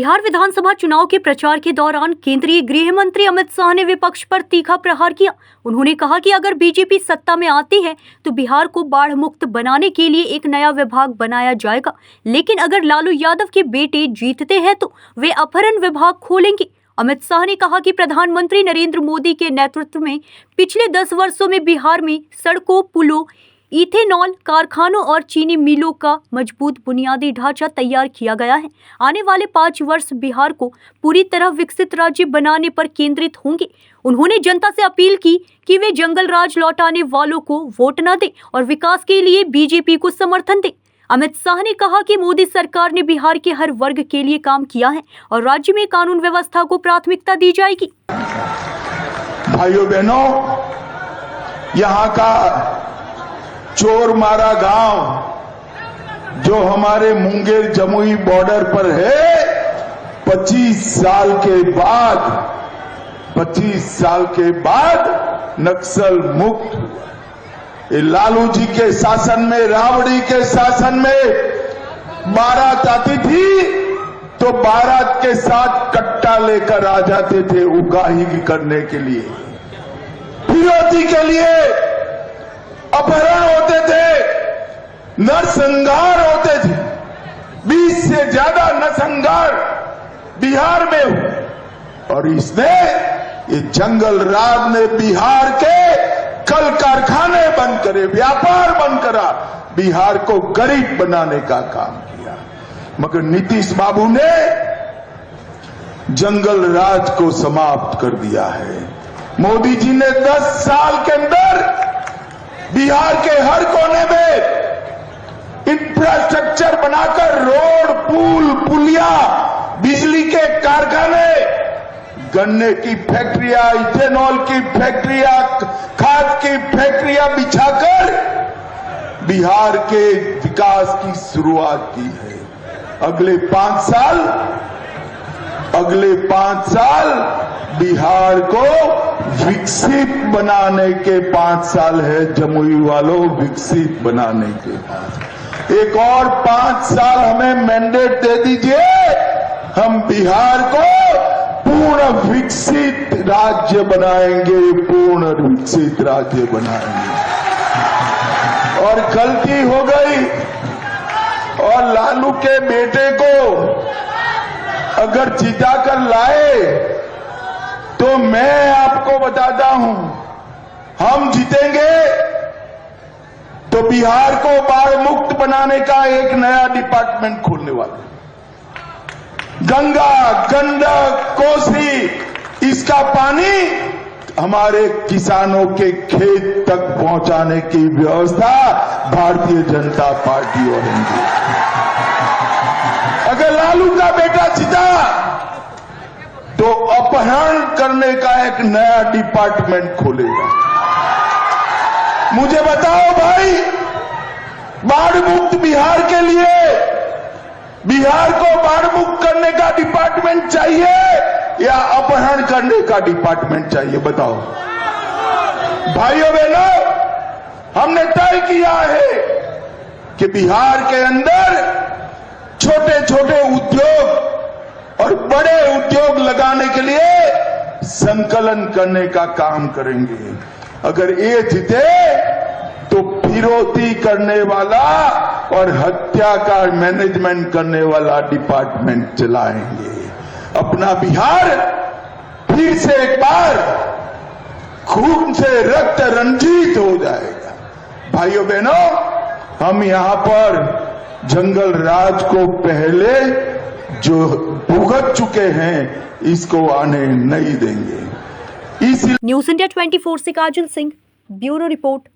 बिहार विधानसभा चुनाव के प्रचार के दौरान केंद्रीय गृह मंत्री अमित शाह ने विपक्ष पर तीखा प्रहार किया। उन्होंने कहा कि अगर बीजेपी सत्ता में आती है तो बिहार को बाढ़ मुक्त बनाने के लिए एक नया विभाग बनाया जाएगा, लेकिन अगर लालू यादव के बेटे जीतते हैं तो वे अपहरण विभाग खोलेंगे। अमित शाह ने कहा कि प्रधानमंत्री नरेंद्र मोदी के नेतृत्व में पिछले 10 वर्षों में बिहार में सड़कों, पुलों, इथेनॉल कारखानों और चीनी मिलों का मजबूत बुनियादी ढांचा तैयार किया गया है। आने वाले 5 वर्ष बिहार को पूरी तरह विकसित राज्य बनाने पर केंद्रित होंगे। उन्होंने जनता से अपील की कि वे जंगल राज लौटाने वालों को वोट न दें और विकास के लिए बीजेपी को समर्थन दें। अमित शाह ने कहा कि मोदी सरकार ने बिहार के हर वर्ग के लिए काम किया है और राज्य में कानून व्यवस्था को प्राथमिकता दी जाएगी। भाइयों बहनों, यहाँ का चोर मारा गांव जो हमारे मुंगेर जमुई बॉर्डर पर है, 25 साल के बाद नक्सल मुक्त। लालू जी के शासन में, राबड़ी के शासन में बारात आती थी तो बारात के साथ कट्टा लेकर आ जाते थे उगाही करने के लिए, फिरौती के लिए अपहरण होते थे, नरसंहार होते थे। 20 से ज्यादा नरसंहार बिहार में हुए और इसने, ये जंगल राज ने बिहार के कल कारखाने बंद करे, व्यापार बंद करा, बिहार को गरीब बनाने का काम किया। मगर नीतीश बाबू ने जंगल राज को समाप्त कर दिया है। मोदी जी ने 10 साल के अंदर बिहार के हर कोने में इंफ्रास्ट्रक्चर बनाकर रोड, पुल, पुलिया, बिजली के कारखाने, गन्ने की फैक्ट्रियां, इथेनॉल की फैक्ट्रियां, खाद की फैक्ट्रियां बिछाकर बिहार के विकास की शुरुआत की है। अगले 5 साल बिहार को विकसित बनाने के 5 साल है। जमुई वालों, विकसित बनाने के 5। एक और 5 साल हमें मैंडेट दे दीजिए, हम बिहार को पूर्ण विकसित राज्य बनाएंगे, पूर्ण विकसित राज्य बनाएंगे। और गलती हो गई और लालू के बेटे को अगर जिता कर लाए तो मैं आपको बताता हूं, हम जीतेंगे तो बिहार को बाढ़ मुक्त बनाने का एक नया डिपार्टमेंट खोलने वाले। गंगा, गंडक, कोसी, इसका पानी हमारे किसानों के खेत तक पहुंचाने की व्यवस्था भारतीय जनता पार्टी करेगी। अगर लालू का बेटा जीता तो अपहरण करने का एक नया डिपार्टमेंट खोलेगा। मुझे बताओ भाई, बाढ़ मुक्त बिहार के लिए बिहार को बाढ़ मुक्त करने का डिपार्टमेंट चाहिए या अपहरण करने का डिपार्टमेंट चाहिए? बताओ भाइयों बहनों, हमने तय किया है कि बिहार के अंदर छोटे छोटे उद्योग और बड़े उद्योग लगाने के लिए संकलन करने का काम करेंगे। अगर ये जीते तो फिरौती करने वाला और हत्या का मैनेजमेंट करने वाला डिपार्टमेंट चलाएंगे। अपना बिहार फिर से एक बार खून से रक्त रंजित हो जाएगा। भाइयों बहनों, हम यहां पर जंगल राज को पहले जो भुगत चुके हैं, इसको आने नहीं देंगे। न्यूज़ इंडिया 24 से काजल सिंह, ब्यूरो रिपोर्ट।